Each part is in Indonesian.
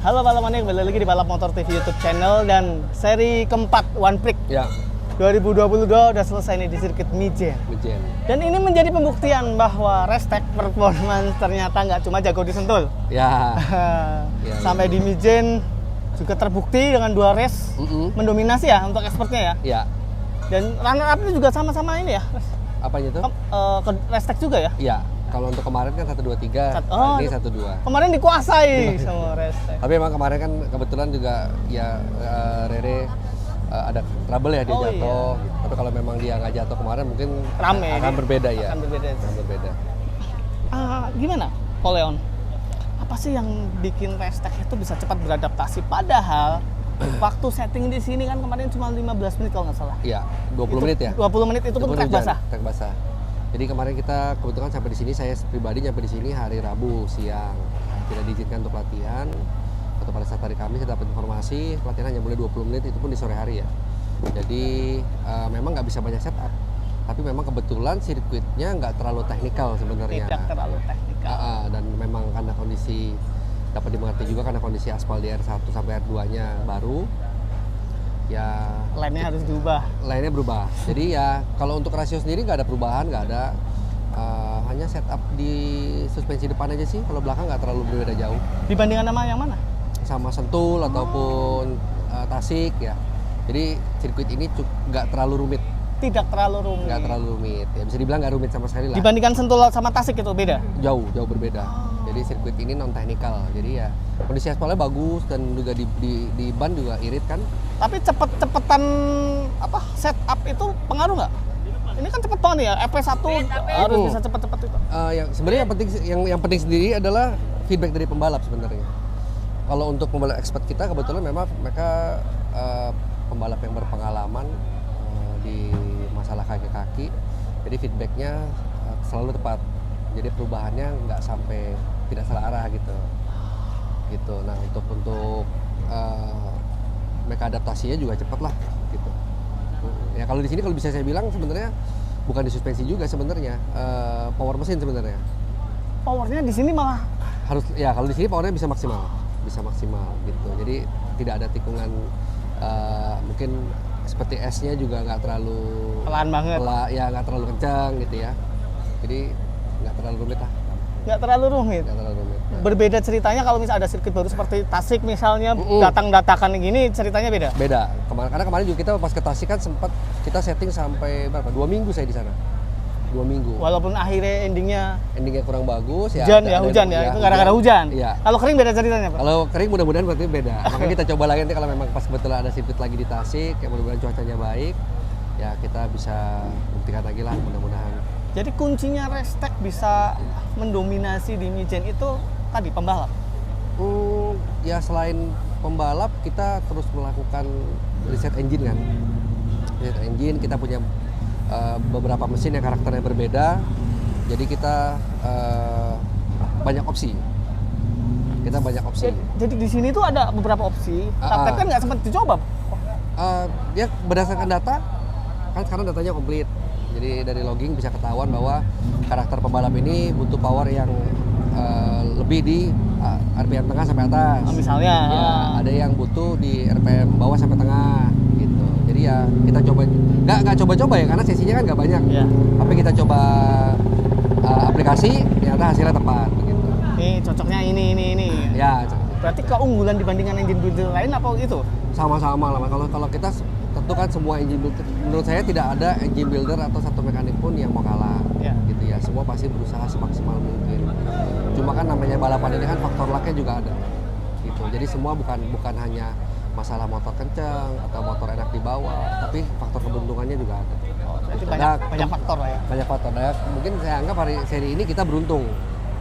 Halo Balapmania, kembali lagi di Balap Motor TV YouTube channel dan seri keempat One Prix Ya. 2022 udah selesai nih di sirkuit Mijen. Dan ini menjadi pembuktian bahwa Restek Performance ternyata nggak cuma jago di Sentul. Ya. Sampai di Mijen juga terbukti dengan 2 race mendominasi ya untuk expertnya ya. Ya. Dan runner up-nya juga sama-sama ini ya. Apanya itu? Ke Restek juga ya. Iya. Kalau untuk kemarin kan 1 2 3, ini 1 2. Kemarin dikuasai sama Restek. Tapi emang kemarin kan kebetulan juga ya Rere ada trouble ya dia jatuh. Iya. Tapi kalau memang dia nggak jatuh kemarin mungkin Rame, akan berbeda ya. Akan berbeda. Akan berbeda. Gimana, Ko Leon? Apa sih yang bikin Restek itu bisa cepat beradaptasi? Padahal waktu setting di sini kan kemarin cuma 15 menit kalau nggak salah. Iya, 20 menit ya. 20 menit itu pun trek basah. Trek basah. Jadi kemarin kita kebetulan sampai di sini, saya pribadi nyampe di sini hari Rabu siang. Tidak diizinkan untuk latihan. Atau pada saat hari Kamis saya dapat informasi pelatihan hanya boleh 20 menit, itu pun di sore hari ya. Jadi memang nggak bisa banyak setup. Tapi memang kebetulan sirkuitnya nggak terlalu teknikal sebenarnya. Tidak terlalu teknikal. Dan memang karena kondisi dapat dimengerti juga karena kondisi aspal di R1 sampai R2-nya baru. Ya Lainnya harus diubah. Lainnya berubah. Jadi ya kalau untuk rasio sendiri nggak ada perubahan, nggak ada. Hanya setup di suspensi depan aja sih. Kalau belakang nggak terlalu berbeda jauh. Dibandingkan sama yang mana? Sama Sentul ataupun Tasik ya. Jadi sirkuit ini nggak terlalu rumit. Tidak terlalu rumit. Nggak terlalu rumit. Ya bisa dibilang nggak rumit sama sekali lah. Dibandingkan Sentul sama Tasik itu beda? Jauh berbeda. Jadi sirkuit ini non teknikal. Jadi ya kondisi aspalnya bagus dan juga di ban juga irit kan. Tapi cepetan setup itu pengaruh nggak? Ini kan cepet banget ya, FP1 harus bisa cepet-cepet itu. Yang sebenarnya yang penting sendiri adalah feedback dari pembalap sebenarnya. Kalau untuk pembalap expert kita kebetulan memang mereka pembalap yang berpengalaman di masalah kaki-kaki. Jadi feedbacknya selalu tepat. Jadi perubahannya nggak sampai tidak salah arah gitu. Nah untuk mereka adaptasinya juga cepat lah gitu. Ya kalau di sini kalau bisa saya bilang sebenarnya bukan di suspensi juga sebenarnya, power mesin sebenarnya. Powernya di sini malah Harus ya kalau di sini powernya bisa maksimal gitu. Jadi tidak ada tikungan mungkin seperti S-nya juga nggak terlalu pelan banget. Ya nggak terlalu kencang gitu ya. Jadi nggak terlalu rumit lah. Nggak terlalu rumit. Berbeda ceritanya kalau misalnya ada sirkuit baru seperti Tasik misalnya, datang-datakan gini ceritanya beda. Karena kemarin juga kita pas ke Tasik kan sempat kita setting sampai berapa? 2 minggu saya di sana. 2 minggu. Walaupun akhirnya endingnya kurang bagus ya. Hujan ya. Itu gara-gara hujan. Iya. Kalau kering beda ceritanya, Pak. Kalau kering mudah-mudahan berarti beda. Makanya kita coba lagi nanti kalau memang pas kebetulan ada sirkuit lagi di Tasik, ya mudah-mudahan cuacanya baik, ya kita bisa buktikan lagi lah mudah-mudahan. Jadi kuncinya Restek bisa mendominasi di Mijen itu tadi pembalap. Ya selain pembalap kita terus melakukan riset engine kan. Riset engine kita punya beberapa mesin yang karakternya berbeda. Jadi kita banyak opsi. Jadi di sini tuh ada beberapa opsi, tapi kan nggak sempat dicoba. Ya berdasarkan data, kan sekarang datanya komplit. Jadi dari logging bisa ketahuan bahwa karakter pembalap ini butuh power yang lebih di RPM tengah sampai atas. Misalnya, ya, ada yang butuh di RPM bawah sampai tengah gitu. Jadi ya kita coba, nggak coba-coba ya karena sesinya kan nggak banyak. Yeah. Tapi kita coba aplikasi, ternyata hasilnya tepat begitu. Cocoknya ini. Ya. Berarti keunggulan dibandingkan engine builder lain apa itu? Sama-sama lah. Kalau kita tentu kan semua engine builder, menurut saya tidak ada engine builder atau satu mekanik pun yang mau kalah, gitu ya. Semua pasti berusaha semaksimal mungkin. Cuma kan namanya balapan ini kan faktor lucknya juga ada, gitu. Jadi semua bukan hanya masalah motor kencang atau motor enak di bawah, tapi faktor keberuntungannya juga ada. Berarti banyak faktor lah ya. Banyak faktor. Nah, mungkin saya anggap hari seri ini kita beruntung,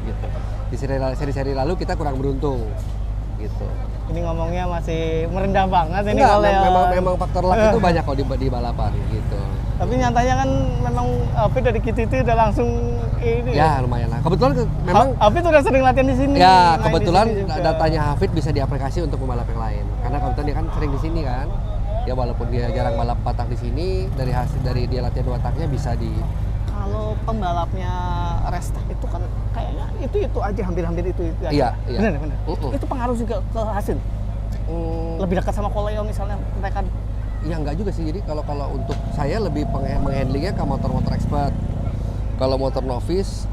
gitu. Di seri-seri lalu kita kurang beruntung, gitu. Ini ngomongnya masih merendah banget ini Enggak, kalau Leon. memang faktor luck itu banyak kok di balapan gitu. Tapi nyatanya kan memang Alvin dari KTT udah langsung ini. Ya lumayan lah. Kebetulan memang Alvin udah sering latihan di sini. ya main kebetulan di sini juga. datanya Hafid bisa diaplikasi untuk pembalap yang lain. Karena kebetulan dia kan sering di sini kan. Ya walaupun dia jarang balap 4 tak di sini, dari dia latihan 2 taknya bisa di Kalau pembalapnya Restek itu kan kayaknya itu aja hampir itu aja. Iya, iya. Benar. Itu pengaruh juga ke hasil. Hmm, Lebih dekat sama Koleo misalnya mereka. ya enggak juga sih. Jadi kalau untuk saya lebih menghandlingnya ke motor-motor expert. Kalau motor novice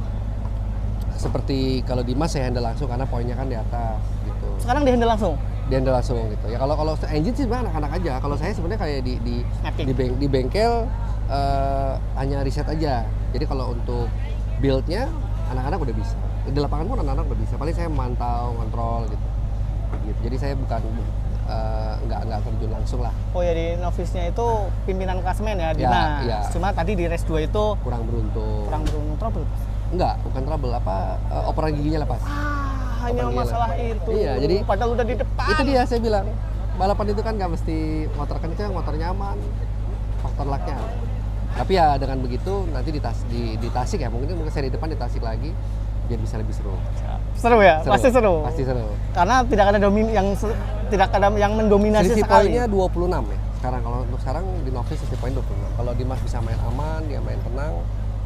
seperti kalau Dimas saya handle langsung karena poinnya kan di atas gitu. Sekarang dihandle langsung. Dia handle langsung gitu. Ya kalau engine sih sebenarnya anak-anak aja. Kalau saya sebenarnya kayak di bengkel hanya riset aja. Jadi kalau untuk build-nya anak-anak udah bisa. Di lapangan pun anak-anak udah bisa. Paling saya mantau, kontrol gitu. Jadi saya bukan nggak terjun langsung lah. Oh ya, di novice-nya itu pimpinan klasemen ya, Dimas. Ya. Cuma tadi di race 2 itu Kurang beruntung. trouble. Enggak, bukan trouble. Operan giginya lepas. Hanya Operan masalah gigi itu. Iya, jadi padahal udah di depan. itu dia saya bilang. Balapan itu kan nggak mesti motor kencang, motor nyaman, faktor luck-nya. Tapi ya dengan begitu nanti di Tasik ya, mungkin seri depan di Tasik lagi biar bisa lebih seru. Seru ya, pasti seru. Pasti seru. Karena tidak ada tidak ada yang mendominasi Selisih sekali. poinnya 26 ya. Kalau untuk sekarang di novice selisih poin 26. Kalau Dimas bisa main aman, dia main tenang,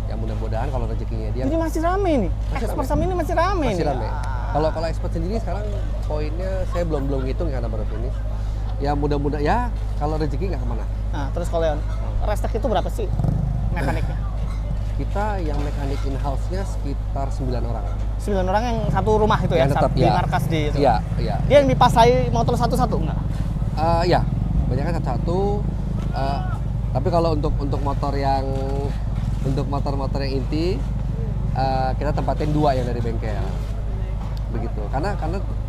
ya mudah-mudahan kalau rezekinya dia Jadi masih rame nih. Masih Expert rame. sama ini masih rame masih nih. rame. Kalau expert sendiri sekarang poinnya saya belum hitung karena baru finish. Ya mudah-mudahan ya kalau rezeki nggak kemana. Nah, terus kalau Leon, Restek itu berapa sih mekaniknya? Kita yang mekanik in-house-nya sekitar 9 orang. 9 orang yang satu rumah itu ya, Yang tetap, di ya. markas di itu. Iya, iya. Dia yang dipasai motor satu-satu enggak? Ya, banyak kan satu-satu. Tapi kalau untuk motor yang inti, kita tempatin 2 yang dari bengkel. Begitu. Karena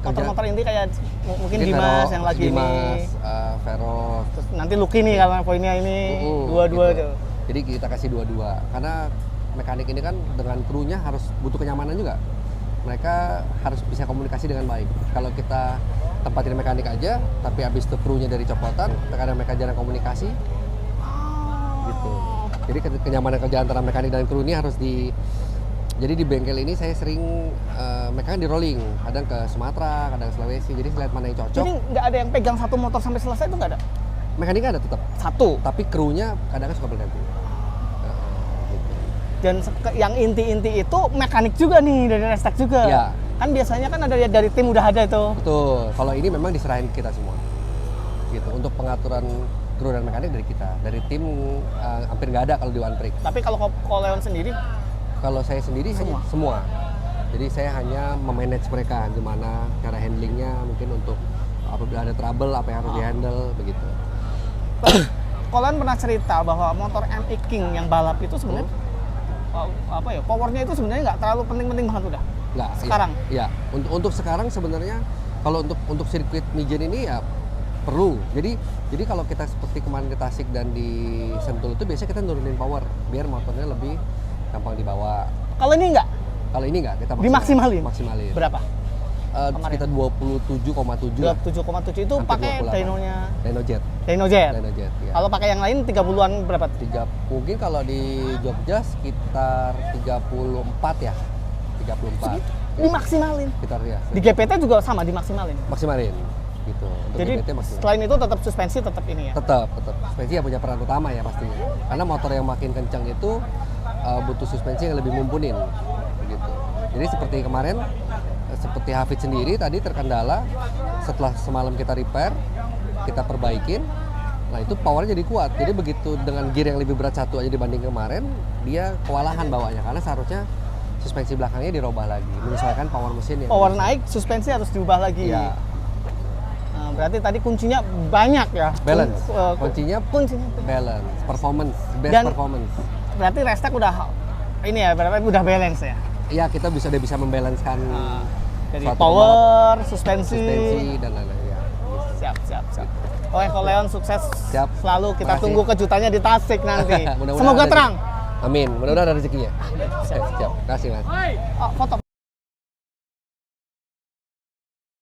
Motor-motor inti kayak mungkin Mungkin Dimas Vero, yang lagi Dimas, ini. Vero. Terus nanti Lucky nih karena poinnya ini dua-dua gitu. itu. Jadi kita kasih 2-2 karena mekanik ini kan dengan krunya harus butuh kenyamanan juga. Mereka harus bisa komunikasi dengan baik. Kalau kita tempatin mekanik aja, tapi habis itu krunya dari copotan, terkadang mereka jarang komunikasi. Gitu. Jadi kenyamanan kerja antara mekanik dan kru ini harus jadi di bengkel ini saya sering mereka kan di rolling, kadang ke Sumatera, kadang ke Sulawesi. Jadi lihat mana yang cocok. Jadi nggak ada yang pegang satu motor sampai selesai itu nggak ada? Mekaniknya ada tetap, Satu. tapi krunya kadang suka berganti. Gitu. Dan yang inti-inti itu mekanik juga nih dari Restek juga. Iya. Kan biasanya kan ada dari tim udah ada itu. Betul. Kalau ini memang diserahin ke kita semua. Gitu. Untuk pengaturan kru dan mekanik dari kita. Dari tim hampir nggak ada kalau di One Prix. Tapi kalau Leon sendiri, Kalau saya sendiri Semua? semua. Jadi saya hanya memanage mereka gimana cara handlingnya, mungkin untuk apabila ada trouble apa yang harus di-handle begitu. Leon pernah cerita bahwa motor MX King yang balap itu sebenarnya powernya itu sebenarnya nggak terlalu penting-penting banget udah. Nggak, Sekarang? Iya. Untuk sekarang sebenarnya kalau untuk sirkuit Mijen ini ya perlu. Jadi kalau kita seperti kemarin di Tasik dan di Sentul itu biasanya kita nurunin power biar motornya lebih gampang dibawa. Kalau ini nggak? Kalau ini nggak, kita Dimaksimalin? Maksimalin. Berapa? Sekitar 27,7 lah. 27,7 itu Hampir pakai 28. dynonya Dynojet. Dynojet. Dynojet, ya. Kalau pakai yang lain 30-an berapa? Mungkin kalau di Jogja sekitar 34 ya. 34. Dimaksimalin. Sekitar ya. Di GPT juga sama dimaksimalin. Maksimalin gitu. Untuk Jadi GBT maksimalin. selain itu tetap suspensi tetap ini ya. tetap suspensi ya punya peran utama ya pastinya. Karena motor yang makin kencang itu butuh suspensi yang lebih mumpunin begitu. Jadi seperti kemarin seperti Hafid sendiri tadi terkendala setelah semalam kita repair, kita perbaikin. Nah, itu powernya jadi kuat. Jadi begitu dengan gear yang lebih berat satu aja dibanding kemarin, dia kewalahan bawanya karena seharusnya suspensi belakangnya dirubah lagi, menyesuaikan power mesin yang Power naik, suspensi harus diubah lagi. Iya. Nah, berarti tadi kuncinya banyak ya. Balance. Kuncinya balance, performance, best Dan- performance. berarti Restek udah ini ya, berarti udah balance ya. Iya, kita udah bisa membalancekan Jadi suatu power, suspensi. dan lain-lain ya. Siap. Oke, kalau Leon sukses Siap. selalu. Kita Makasih. tunggu kejutannya di Tasik nanti. Mudah-mudahan Semoga ada- terang. Amin. Mudah-mudahan ada rezekinya. Siap. Siap. Terima kasih, Mas. Oh, foto.